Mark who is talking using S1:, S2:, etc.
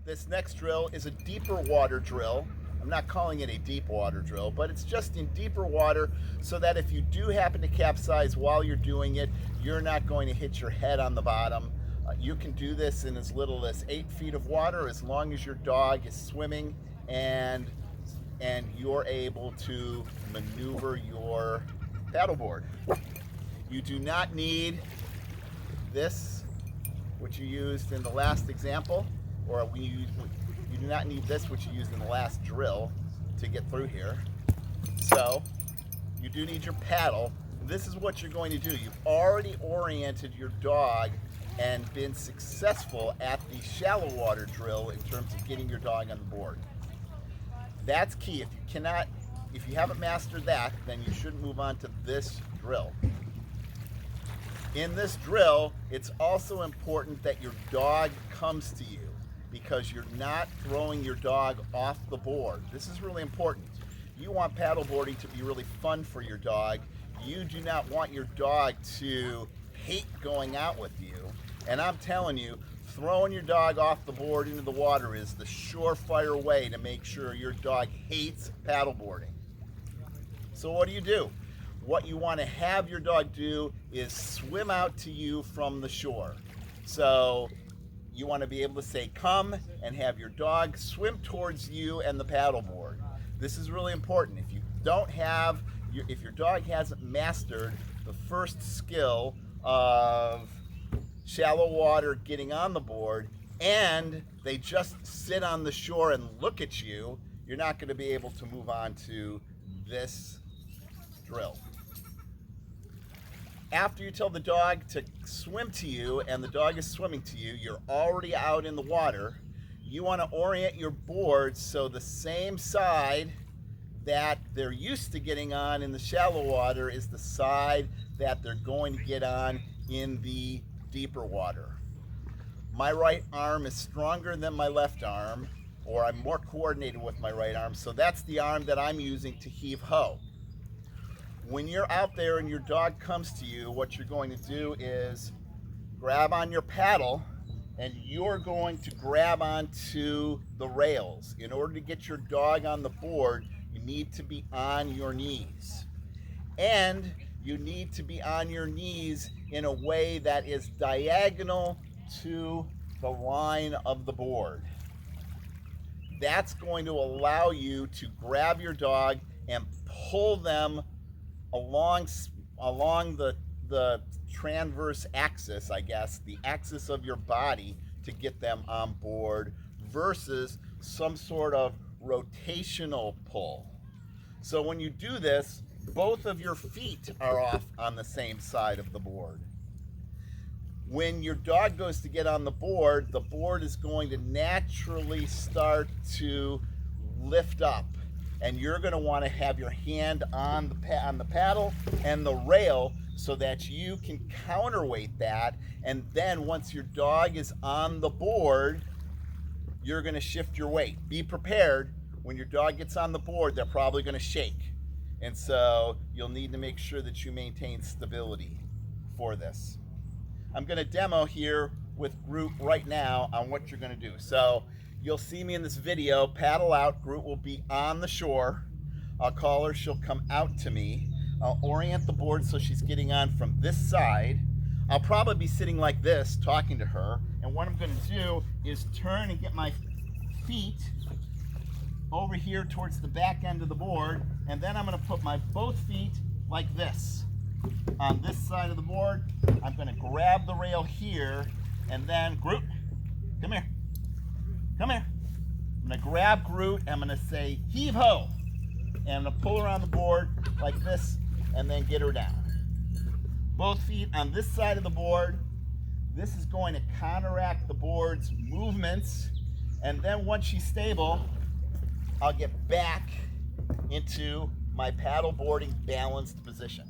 S1: This next drill is a deeper water drill. I'm not calling it a deep water drill, but it's just in deeper water so that if you do happen to capsize while you're doing it, you're not going to hit your head on the bottom. You can do this in as little as 8 feet of water as long as your dog is swimming and you're able to maneuver your paddleboard. You do not need this, which you used in the last example, or you do not need this, which you used in the last drill to get through here. So you do need your paddle. This is what you're going to do. You've already oriented your dog and been successful at the shallow water drill in terms of getting your dog on the board. That's key. If you haven't mastered that, then you shouldn't move on to this drill. In this drill, it's also important that your dog comes to you, because you're not throwing your dog off the board. This is really important. You want paddleboarding to be really fun for your dog. You do not want your dog to hate going out with you. And I'm telling you, throwing your dog off the board into the water is the surefire way to make sure your dog hates paddleboarding. So what do? What you want to have your dog do is swim out to you from the shore. So you want to be able to say come and have your dog swim towards you and the paddleboard. This is really important. If your dog hasn't mastered the first skill of shallow water getting on the board and they just sit on the shore and look at you, you're not going to be able to move on to this drill. After you tell the dog to swim to you and the dog is swimming to you, you're already out in the water. You want to orient your board so the same side that they're used to getting on in the shallow water is the side that they're going to get on in the deeper water. My right arm is stronger than my left arm, or I'm more coordinated with my right arm, so that's the arm that I'm using to heave ho. When you're out there and your dog comes to you, what you're going to do is grab on your paddle and you're going to grab onto the rails. In order to get your dog on the board, you need to be on your knees. And you need to be on your knees in a way that is diagonal to the line of the board. That's going to allow you to grab your dog and pull them along the transverse axis, I guess, the axis of your body to get them on board versus some sort of rotational pull. So when you do this, both of your feet are off on the same side of the board. When your dog goes to get on the board is going to naturally start to lift up. And you're going to want to have your hand on the paddle and the rail so that you can counterweight that. And then once your dog is on the board, you're going to shift your weight. Be prepared. When your dog gets on the board, they're probably going to shake. And so you'll need to make sure that you maintain stability for this. I'm going to demo here with Groot right now on what you're going to do. So you'll see me in this video paddle out. Groot will be on the shore. I'll call her. She'll come out to me. I'll orient the board so she's getting on from this side. I'll probably be sitting like this talking to her. And what I'm going to do is turn and get my feet over here towards the back end of the board. And then I'm going to put my both feet like this on this side of the board. I'm going to grab the rail here and then Groot, come here. Come here. I'm going to grab Groot and I'm going to say heave ho. And I'm going to pull her on the board like this and then get her down. Both feet on this side of the board. This is going to counteract the board's movements. And then once she's stable, I'll get back into my paddleboarding balanced position.